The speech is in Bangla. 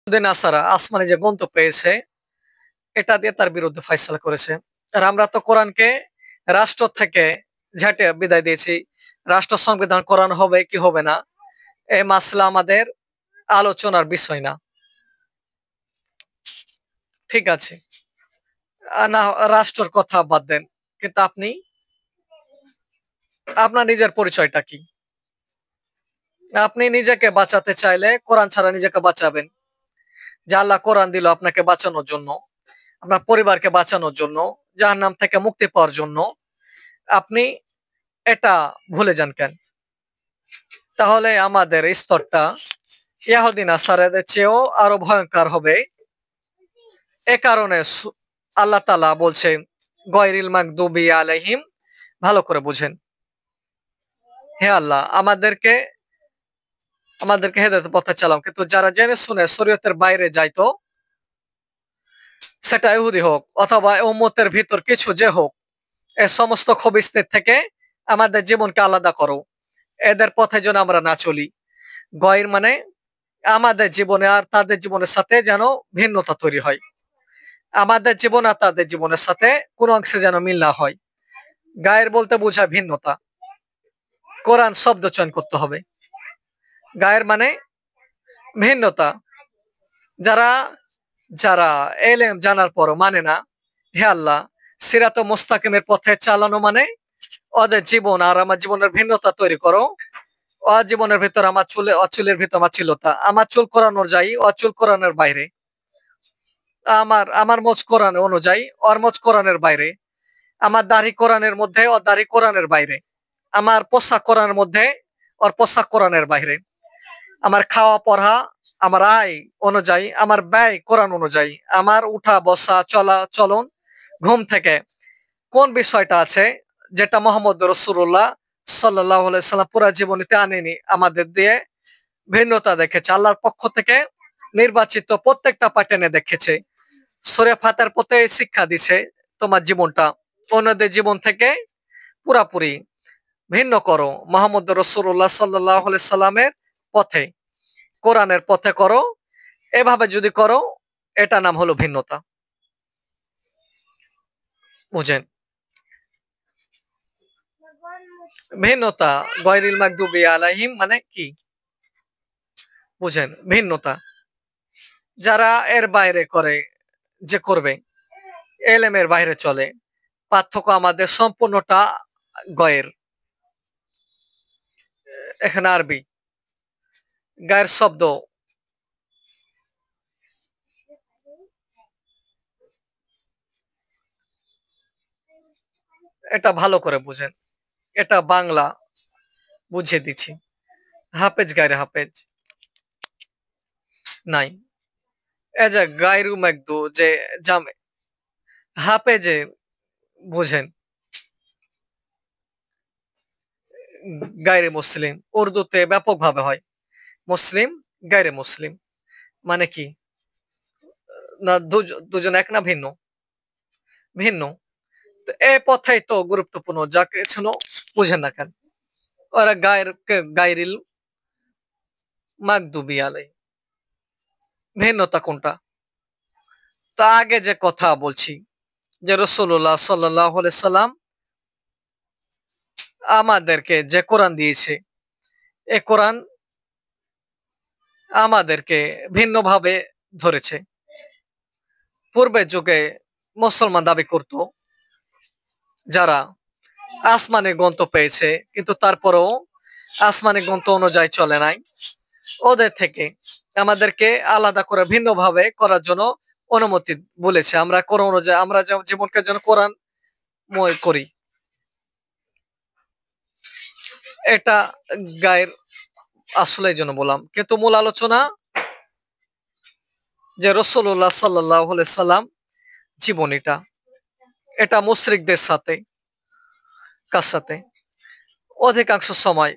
দিন আসারা আসমানে যে গ্রন্থ পেয়েছে এটা দিয়ে তার বিরুদ্ধে ফয়সালা করেছে। আর আমরা তো কোরআনকে রাষ্ট্র থেকে ঝাঁটে বিদায় দিয়েছি। রাষ্ট্র সংবিধান কোরআন হবে কি হবে না এই মাসলা আমাদের আলোচনার বিষয় না। ঠিক আছে, না রাষ্ট্রের কথা বাদ দেন, কিন্তু আপনি আপনার নিজের পরিচয়টা কি? আপনি নিজেকে বাঁচাতে চাইলে কোরআন ছাড়া নিজেকে বাঁচাবেন। যে আল্লাহ কোরআন দিল আপনাকে বাঁচানোর জন্য, আপনার পরিবারকে বাঁচানোর জন্য, জাহান্নাম থেকে মুক্তি পাওয়ার জন্য। আপনি এটা ভুলে যান কেন? তাহলে আমাদের স্তরটা ইয়াহুদি নাসারাদের চেয়েও আরো ভয়ঙ্কর হবে। এ কারণে আল্লাহ তাআলা বলছে গয়রিল মাগদুবি আলাইহিম, ভালো করে বুঝেন। হে আল্লাহ আমাদেরকে হেদায়েতের পথে চালাও। কিন্তু যারা জেনে শুনে শরীয়তের বাইরে যাইতো, সেটা ইহুদি হোক অথবা উম্মতের ভিতর কিছু যে হোক, এ সমস্ত খবিসদের থেকে আমাদের জীবনকে আলাদা করো। এদের পথে যেন আমরা না চলি। গয়ের মানে আমাদের জীবনে আর তাদের জীবনের সাথে যেন ভিন্নতা তৈরি হয়। আমাদের জীবন আর তাদের জীবনের সাথে কোনো অংশে যেন মিল না হয়। গায়ের বলতে বোঝায় ভিন্নতা। কোরআন শব্দ চয়ন করতে হবে। গায়ের মানে ভিন্নতা। যারা যারা এলেম জানার পরও মানে না, হে আল্লাহ সিরাত মুস্তাকিমের পথে চালানো মানে ওদের জীবন আর আমার জীবনের ভিন্নতা তৈরি করো। ওর জীবনের ভিতর আমার চুলের ভিতর আমার চিলতা, আমার চুল কোরআন অনুযায়ী, ওর চুল কোরআনের বাইরে। আমার মোজ কোরআন অনুযায়ী, ওর মোজ কোরআনের বাইরে। আমার দাড়ি কোরআনের মধ্যে, ওর দাড়ি কোরআনের বাইরে। আমার পোশাক কোরআনের মধ্যে, ওর পোশাক কোরআনের বাইরে। আমার খাওয়া পড়া, আমার আয় অনুযায়ী, আমার ব্যয় কোরআন অনুযায়ী। আমার উঠা বসা চলা চলন ঘুম থেকে কোন বিষয়টা আছে যেটা মোহাম্মদ রাসূলুল্লাহ সাল্লাল্লাহু আলাইহি সাল্লাম পুরা জীবনীতে আনেনি, আমাদের দিয়ে ভিন্নতা দেখেছে। আল্লাহর পক্ষ থেকে নির্বাচিত প্রত্যেকটা প্যাটার্নে দেখেছে। সূরা ফাতিহার পথে শিক্ষা দিছে তোমার জীবনটা অন্যদের জীবন থেকে পুরাপুরি ভিন্ন করো। মোহাম্মদ রাসূলুল্লাহ সাল্লাল্লাহু আলাইহি সাল্লামের পথে, কোরআনের পথে করো। এভাবে যদি করো, এটা নাম হলো ভিন্নতা। বুঝেন? ভিন্নতা গয়রিল মাগদুবি আলাইহিম মানে কি? বুঝেন? ভিন্নতা। যারা এর বাইরে করে, যে করবে, এলেমের বাইরে চলে, পার্থক্য আমাদের সম্পূর্ণটা গয়ের। এখানে আরবি গায়ের শব্দ এটা ভালো করে বুঝেন। এটা বাংলা বুঝিয়ে দিচ্ছি। হাফেজ গায়রে হাফেজ নাই। এ যে গায়রু মাগদু যে জামে হাফেজে বুঝেন গায়রে মুসলিম উর্দুতে ব্যাপকভাবে হয়। মুসলিম গায়রে মুসলিম মানে কি? না দুজন এক না ভিন্ন? ভিন্ন। তো এ পথেই তো গুরুত্বপূর্ণ, যা কিছু বুঝেন না কেন? ওরা গায়রিল মাগদুবি আলাই, ভিন্নতা কোনটা? তা আগে যে কথা বলছি যে রাসূলুল্লাহ সাল্লাল্লাহু আলাইহি সাল্লাম আমাদেরকে যে কোরআন দিয়েছে, এ কোরআন আমাদেরকে ভিন্নভাবে ধরেছে। পূর্বের যুগে মুসলমান দাবি করত, যারা আসমানি গ্রন্থ পেয়েছে কিন্তু তারপরেও আসমানি গ্রন্থ অনুযায়ী চলে নাই, ওদের থেকে আমাদেরকে আলাদা করে ভিন্নভাবে করার জন্য অনুমতি বলেছে। আমরা কোরআন অনুযায়ী আমরা জীবনকে যেন কোরআন ময় করি। এটা গায়ের আসলে এই জন্য বললাম, কিন্তু মূল আলোচনা যে রাসূলুল্লাহ সাল্লাল্লাহু আলাইহি সাল্লাম জীবনীটা, এটা মুশরিকদের সাথে কার সাথে অধিকাংশ সময়